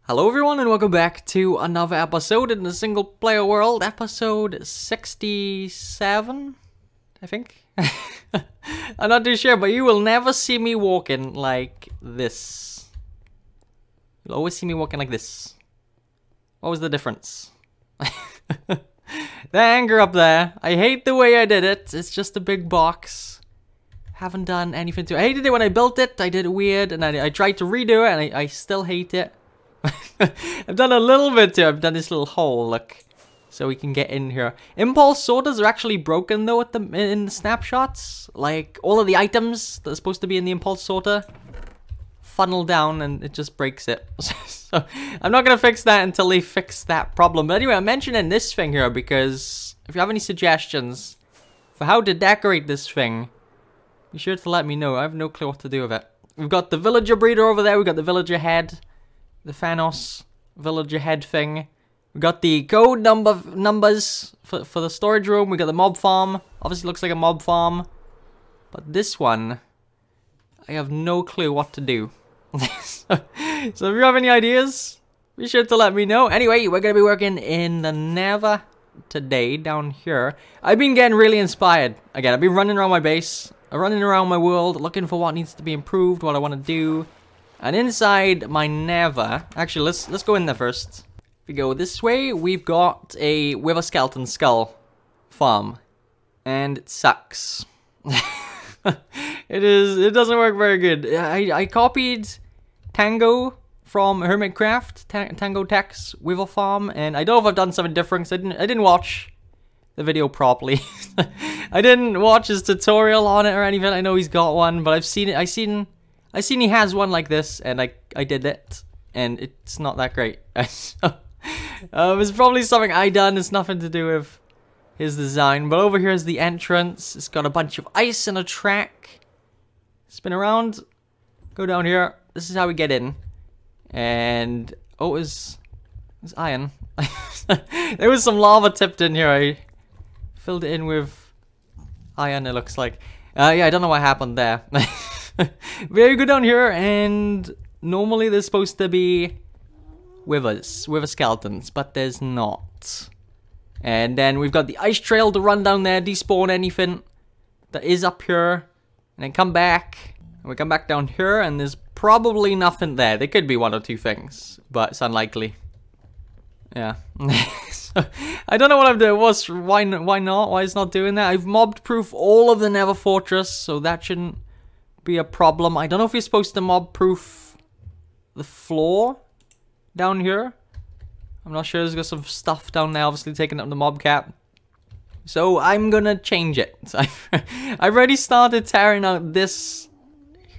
Hello everyone and welcome back to another episode in the single player world, episode 67, I think. I'm not too sure, but you will never see me walking like this. You'll always see me walking like this. What was the difference? The anchor up there, I hate the way I did it. It's just a big box. Haven't done anything to it. I hated it when I built it, I did it weird, and I tried to redo it, and I still hate it. I've done a little bit too. I've done this little hole, look, so we can get in here. Impulse sorters are actually broken though in the snapshots. Like all of the items that are supposed to be in the impulse sorter funnel down and it just breaks it. So I'm not gonna fix that until they fix that problem. But anyway, I'm mentioning this thing here because if you have any suggestions for how to decorate this thing, be sure to let me know. I have no clue what to do with it. We've got the villager breeder over there. We've got the villager head. The Thanos villager head thing. We got the code numbers for the storage room. We got the mob farm. Obviously looks like a mob farm. But this one, I have no clue what to do. So if you have any ideas, be sure to let me know. Anyway, we're going to be working in the Nether today down here. I've been getting really inspired. Again, I've been running around my base, running around my world, looking for what needs to be improved, what I want to do. And inside my Nether, actually let's go in there first. If we go this way, we've got a with a skeleton skull farm, and it sucks. It doesn't work very good. I copied Tango from Hermitcraft, Tango Tech's Wither farm, and I don't know if I've done something different. I didn't watch the video properly. I didn't watch his tutorial on it or anything. I know he's got one, but I've seen it. I seen he has one like this, and I did it, and it's not that great. It's probably something I done. It's nothing to do with his design. But over here is the entrance. It's got a bunch of ice and a track. Spin around, go down here. This is how we get in. And oh, it's iron. There was some lava tipped in here. I filled it in with iron. It looks like. Yeah, I don't know what happened there. We go down here, and normally there's supposed to be wither skeletons, but there's not. And then we've got the ice trail to run down there, despawn anything that is up here, and then come back. And we come back down here, and there's probably nothing there. There could be one or two things, but it's unlikely. Yeah. So, I don't know what I'm doing. Why not? Why it's not doing that? I've mobbed proof all of the Nether Fortress, so that shouldn't be a problem. I don't know if you're supposed to mob proof the floor down here. I'm not sure. There's got some stuff down there, obviously taking up the mob cap. So I'm gonna change it. So I've already started tearing out this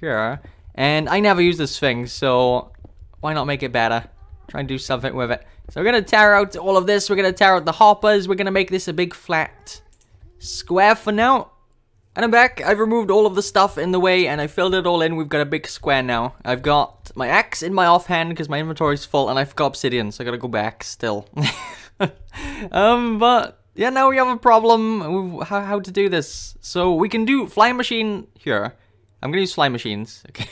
here, and I never use this thing, so why not make it better? Try and do something with it. So we're gonna tear out all of this. We're gonna tear out the hoppers. We're gonna make this a big flat square for now. And I'm back. I've removed all of the stuff in the way, and I filled it all in. We've got a big square now. I've got my axe in my offhand because my inventory's full, and I've got obsidian, so I gotta go back still. But yeah, now we have a problem with how to do this. So we can do fly machine here. I'm gonna use fly machines. Okay.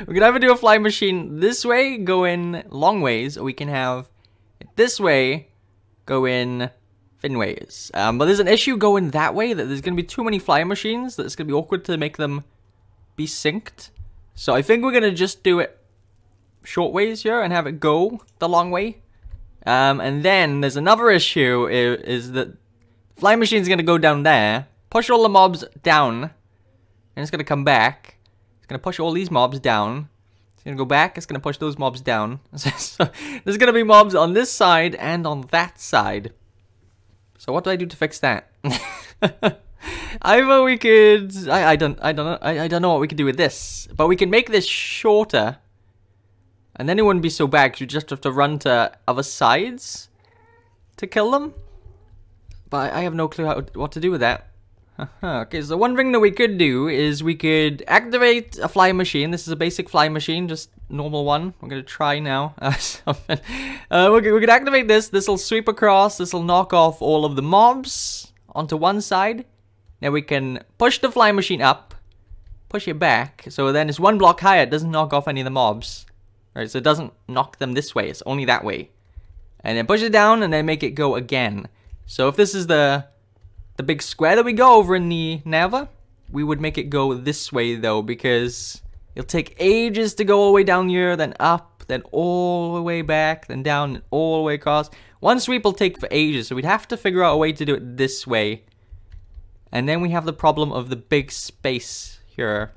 We can either do a fly machine this way, go in long ways, or we can have it this way, go in thin ways. But there's an issue going that way, that there's going to be too many fly machines, that it's going to be awkward to make them be synced. So I think we're going to just do it short ways here and have it go the long way. And then there's another issue, is that fly machine's going to go down there, push all the mobs down, and it's going to come back. It's going to push all these mobs down. It's going to go back, it's going to push those mobs down. So there's going to be mobs on this side and on that side. So what do I do to fix that? Either we could, I don't know what we could do with this, but we can make this shorter, and then it wouldn't be so bad because you just have to run to other sides to kill them. But I have no clue what to do with that. Okay, so one thing that we could do is we could activate a fly machine. This is a basic fly machine, just normal one. We're gonna try now. We could activate this. This will sweep across. This will knock off all of the mobs onto one side. Now we can push the fly machine up, push it back. So then it's one block higher. It doesn't knock off any of the mobs. Right, so it doesn't knock them this way, it's only that way. And then push it down and then make it go again. So if this is the big square that we go over in the Neva, we would make it go this way though, because it'll take ages to go all the way down here, then up, then all the way back, then down, and all the way across. One sweep will take for ages, so we'd have to figure out a way to do it this way. And then we have the problem of the big space here,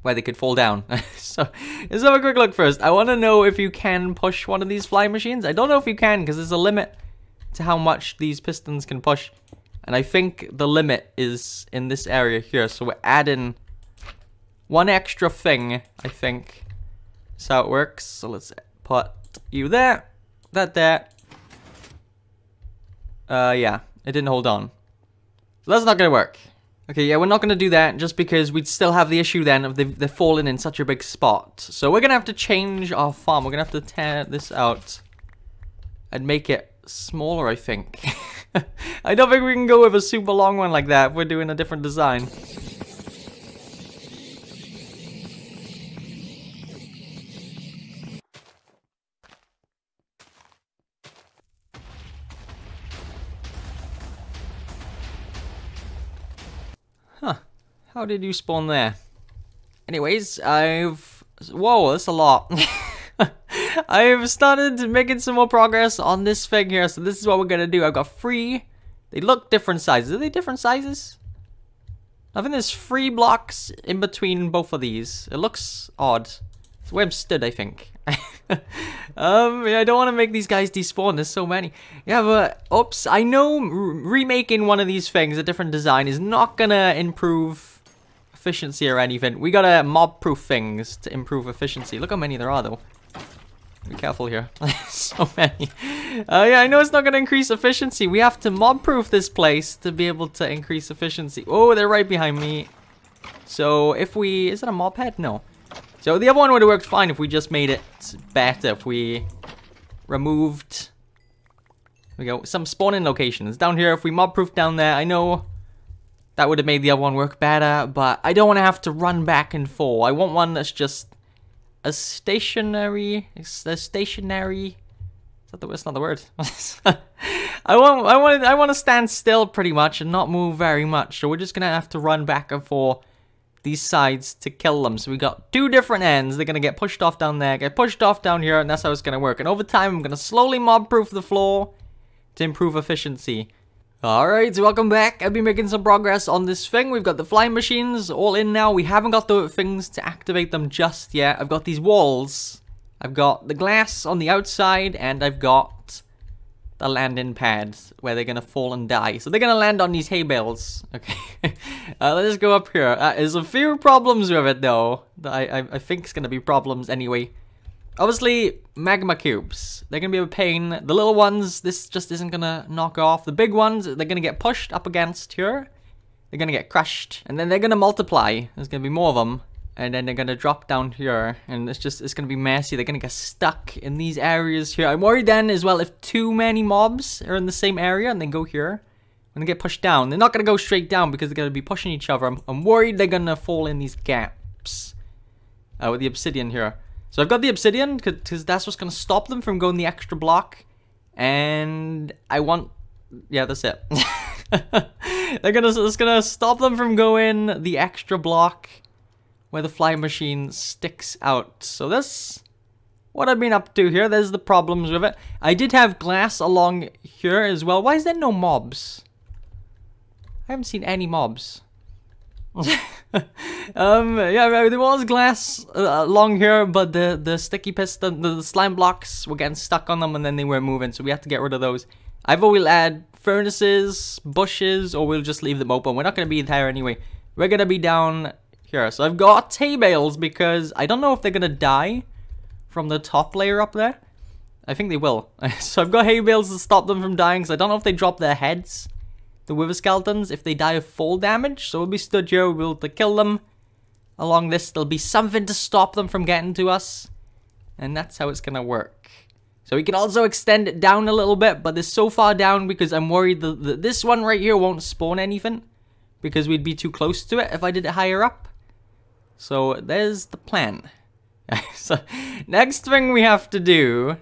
where they could fall down. So let's have a quick look first. I want to know if you can push one of these flying machines. I don't know if you can, because there's a limit to how much these pistons can push. And I think the limit is in this area here. So we're adding one extra thing, I think. That's how it works. So let's put you there, that there. Yeah, it didn't hold on. So that's not gonna work. Okay, yeah, we're not gonna do that just because we'd still have the issue then of they're falling in such a big spot. So we're gonna have to change our farm. We're gonna have to tear this out and make it smaller, I think. I don't think we can go with a super long one like that if we're doing a different design. Huh. How did you spawn there? Anyways, whoa, that's a lot. I've started making some more progress on this thing here, so this is what we're gonna do. I've got 3. They look different sizes. Are they different sizes? I think there's 3 blocks in between both of these. It looks odd. It's where I'm stood, I think. Yeah, I don't want to make these guys despawn. There's so many. Yeah, but oops. I know remaking one of these things, a different design, is not gonna improve efficiency or anything. We gotta mob-proof things to improve efficiency. Look how many there are, though. Be careful here. So many. Yeah, I know it's not going to increase efficiency. We have to mob-proof this place to be able to increase efficiency. Oh, they're right behind me. So if we... Is it a mob head? No. So the other one would have worked fine if we just made it better. If we removed... There we go. Some spawning locations. Down here, if we mob-proof down there, I know that would have made the other one work better. But I don't want to have to run back and forth. I want one that's just... a stationary. That's not the word. I want to stand still pretty much and not move very much. So we're just gonna have to run back and forth these sides to kill them. So we got 2 different ends. They're gonna get pushed off down there, get pushed off down here, and that's how it's gonna work. And over time, I'm gonna slowly mob-proof the floor to improve efficiency. Alright, so welcome back. I've been making some progress on this thing. We've got the flying machines all in now. We haven't got the things to activate them just yet. I've got these walls. I've got the glass on the outside, and I've got the landing pads where they're gonna fall and die. So they're gonna land on these hay bales. Okay. Let's go up here. There's a few problems with it, though. I think it's gonna be problems anyway. Obviously, magma cubes. They're going to be a pain. The little ones, this just isn't going to knock off. The big ones, they're going to get pushed up against here. They're going to get crushed. And then they're going to multiply. There's going to be more of them. And then they're going to drop down here. And it's going to be messy. They're going to get stuck in these areas here. I'm worried then as well if too many mobs are in the same area and they go here. When they get pushed down, they're not going to go straight down because they're going to be pushing each other. I'm worried they're going to fall in these gaps. With the obsidian here. So I've got the obsidian, because that's what's going to stop them from going the extra block. And I want... Yeah, that's it. It's going to stop them from going the extra block where the flying machine sticks out. So that's what I've been up to here. There's the problems with it. I did have glass along here as well. Why is there no mobs? I haven't seen any mobs. Yeah, there was glass along here, but the sticky piston, the slime blocks were getting stuck on them, and then they weren't moving, so we have to get rid of those. Either we'll add furnaces, bushes, or we'll just leave them open. We're not going to be there anyway. We're going to be down here. So I've got hay bales because I don't know if they're going to die from the top layer up there. I think they will. So I've got hay bales to stop them from dying, because I don't know if they drop their heads. The wither skeletons, if they die of fall damage. So we'll be stood here, we'll be able to kill them. Along this, there'll be something to stop them from getting to us. And that's how it's gonna work. So we can also extend it down a little bit, but it's so far down because I'm worried that this one right here won't spawn anything. Because we'd be too close to it if I did it higher up. So there's the plan. So, next thing we have to do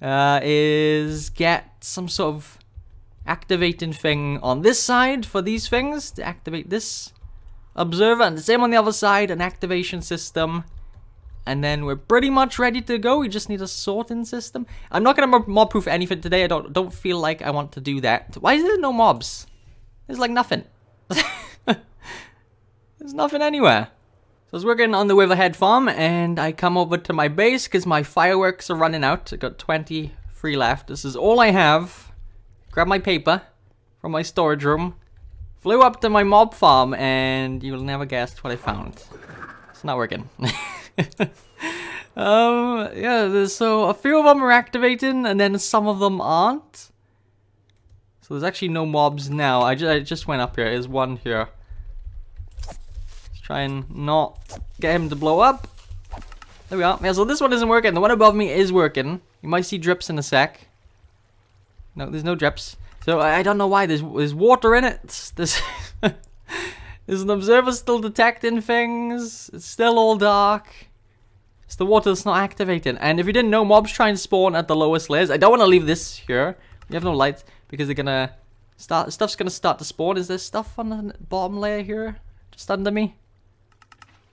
is get some sort of activating thing on this side for these things to activate this observer, and the same on the other side, an activation system. And then we're pretty much ready to go. We just need a sorting system. I'm not gonna mob proof anything today. I don't feel like I want to do that. Why is there no mobs? There's like nothing. There's nothing anywhere. So I was working on the Witherhead farm, and I come over to my base because my fireworks are running out. I got 23 left. This is all I have. Grab my paper from my storage room. Flew up to my mob farm, and you'll never guess what I found. It's not working. Yeah, so a few of them are activating, and then some of them aren't. So there's actually no mobs now. I just went up here. There's one here. Try and not get him to blow up. There we are. Yeah, so this one isn't working. The one above me is working. You might see drips in a sec. No, there's no drips. So I don't know why. There's water in it. There's an observer still detecting things. It's still all dark. It's the water that's not activating. And if you didn't know, mobs try and spawn at the lowest layers. I don't want to leave this here. We have no light because they're gonna start. Stuff's gonna start to spawn. Is there stuff on the bottom layer here, just under me?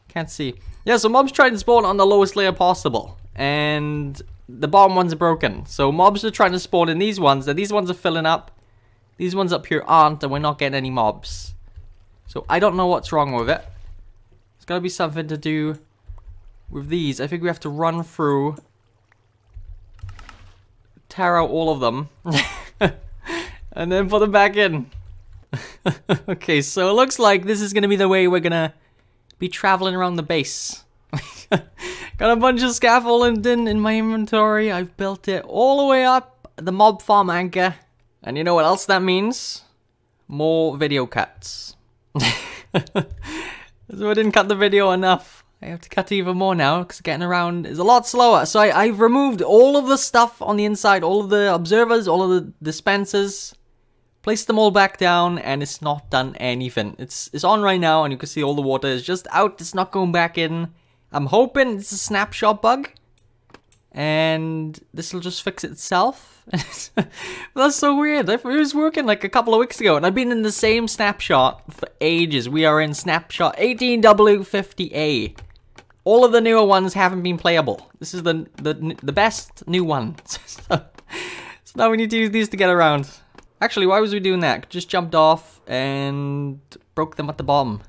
Can't see. Yeah, so mobs try to spawn on the lowest layer possible, and the bottom ones are broken. So mobs are trying to spawn in these ones, and these ones are filling up. These ones up here aren't, and we're not getting any mobs. So I don't know what's wrong with it. It's gotta be something to do with these. I think we have to run through, tear out all of them, and then put them back in. Okay, so it looks like this is gonna be the way we're gonna be traveling around the base. Got a bunch of scaffolding in my inventory. I've built it all the way up the mob farm anchor. And you know what else that means? More video cuts. So I didn't cut the video enough. I have to cut even more now because getting around is a lot slower. So I've removed all of the stuff on the inside, all of the observers, all of the dispensers. Placed them all back down, and it's not done anything. It's on right now, and you can see all the water is just out. It's not going back in. I'm hoping it's a snapshot bug, and this will just fix itself. That's so weird. It was working like a couple of weeks ago, and I've been in the same snapshot for ages. We are in snapshot 18W50A. All of the newer ones haven't been playable. This is the best new one. So now we need to use these to get around. Actually, why was we doing that? Just jumped off and broke them at the bottom.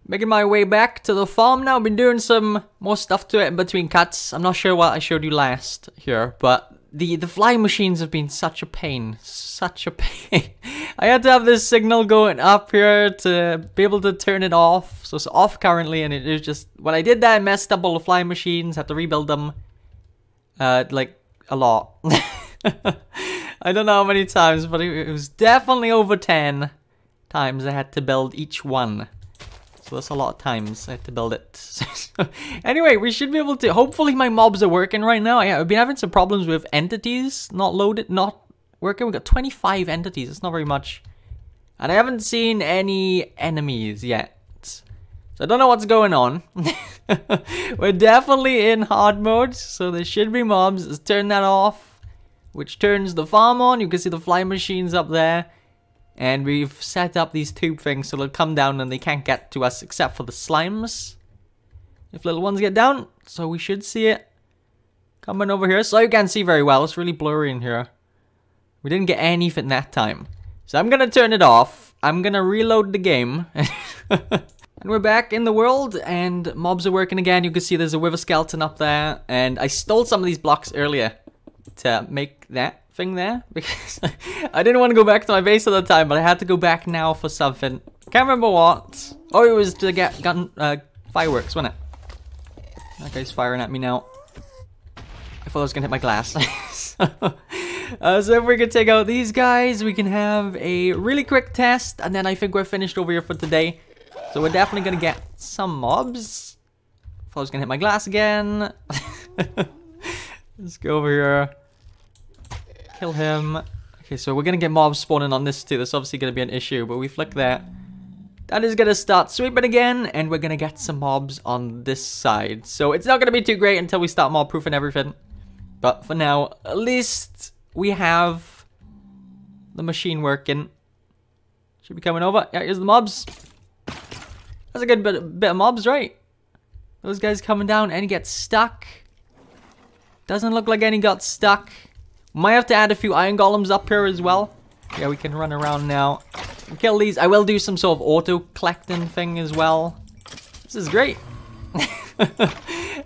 Making my way back to the farm now. I've been doing some more stuff to it in between cuts. I'm not sure what I showed you last here, but the flying machines have been such a pain. Such a pain. I had to have this signal going up here to be able to turn it off. So it's off currently, and it was just... When I did that, I messed up all the flying machines. Had to rebuild them. Like, a lot. I don't know how many times, but it was definitely over 10 times I had to build each one. So that's a lot of times I had to build it. Anyway, we should be able to... Hopefully my mobs are working right now. I've been having some problems with entities not working. We got 25 entities. It's not very much. And I haven't seen any enemies yet. So I don't know what's going on. We're definitely in hard mode, so there should be mobs. Let's turn that off, which turns the farm on. You can see the flying machines up there. And we've set up these tube things so they'll come down and they can't get to us except for the slimes. If little ones get down, so we should see it coming over here. So you can't see very well, it's really blurry in here. We didn't get anything that time. So I'm gonna turn it off. I'm gonna reload the game. And we're back in the world and mobs are working again. You can see there's a wither skeleton up there. And I stole some of these blocks earlier to make that thing there because I didn't want to go back to my base at the time, but I had to go back now for something. Can't remember what. Oh, it was to get fireworks, wasn't it? That guy's firing at me now. I thought I was gonna hit my glass. So if we could take out these guys, we can have a really quick test, and then I think we're finished over here for today. So we're definitely gonna get some mobs. I thought I was gonna hit my glass again. Let's go over here. Kill him. Okay, so we're gonna get mobs spawning on this too. That's obviously gonna be an issue, but we flick that. that is gonna start sweeping again, and we're gonna get some mobs on this side. So it's not gonna be too great until we start mob proofing everything. But for now, at least we have the machine working. Should be coming over. Yeah, here's the mobs. That's a good bit of mobs, right? Those guys coming down. Any get stuck? Doesn't look like any got stuck. Might have to add a few iron golems up here as well. Yeah, we can run around now and kill these. I will do some sort of auto collecting thing as well. This is great.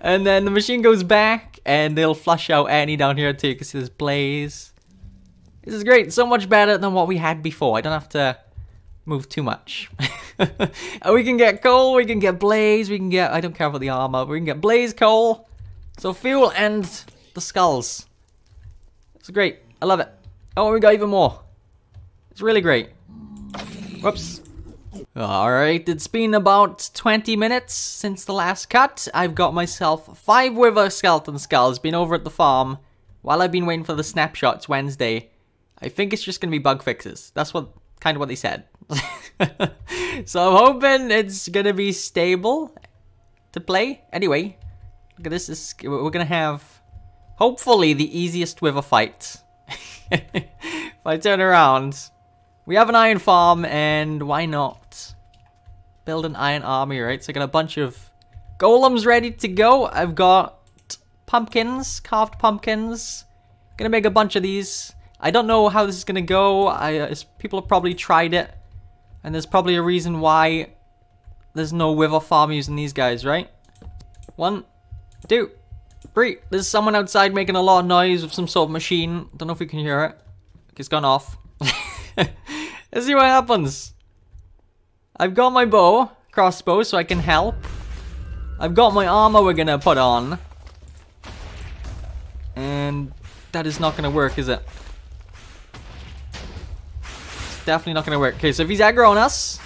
And then the machine goes back and they'll flush out any down here too. You can see this blaze. This is great. So much better than what we had before. I don't have to move too much. And we can get coal, we can get blaze, we can get, I don't care about the armor, but we can get blaze, coal, so fuel, and the skulls. It's great. I love it. Oh, we got even more. It's really great. Whoops. Alright, it's been about 20 minutes since the last cut. I've got myself 5 wither skeleton skulls. Been over at the farm while I've been waiting for the snapshots Wednesday. I think it's just gonna be bug fixes. That's what kind of what they said. So I'm hoping it's gonna be stable to play. Anyway, look at this. We're gonna have hopefully the easiest wither fight. If I turn around, we have an iron farm, and why not build an iron army, right? So I got a bunch of golems ready to go. I've got pumpkins, carved pumpkins. Gonna make a bunch of these. I don't know how this is gonna go. People have probably tried it, and there's probably a reason why there's no wither farm using these guys, right? 1, 2, 3. There's someone outside making a lot of noise with some sort of machine. Don't know if we can hear it. It's gone off. Let's see what happens. I've got my bow, crossbow, so I can help. I've got my armor we're gonna put on. And that is not gonna work, is it? It's definitely not gonna work. Okay, so if he's aggro on us,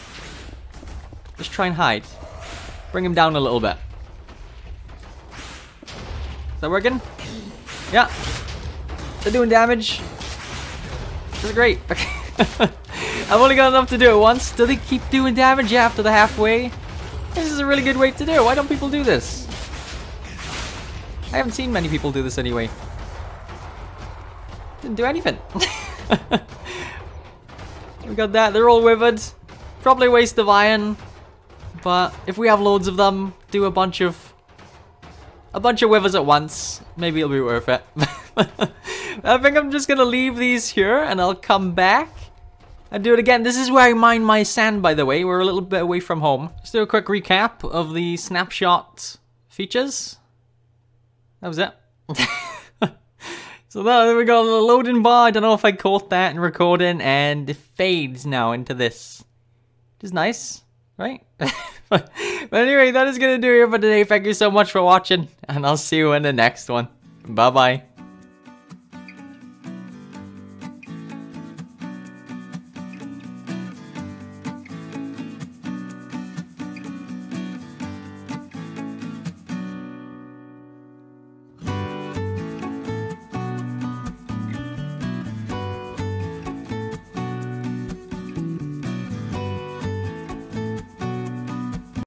just try and hide. Bring him down a little bit. Is that working? Yeah. They're doing damage. This is great. I've only got enough to do it once. Do they keep doing damage after the halfway? This is a really good way to do it. Why don't people do this? I haven't seen many people do this anyway. Didn't do anything. We got that. They're all withered. Probably a waste of iron. But if we have loads of them, do a bunch of withers at once. Maybe it'll be worth it. I think I'm just gonna leave these here and I'll come back and do it again. This is where I mine my sand, by the way. We're a little bit away from home. Just do a quick recap of the snapshot features. That was it. So there we go, the loading bar. I don't know if I caught that in recording, and it fades now into this. Which is nice, right? But anyway, that is gonna do it for today. Thank you so much for watching, and I'll see you in the next one. Bye bye.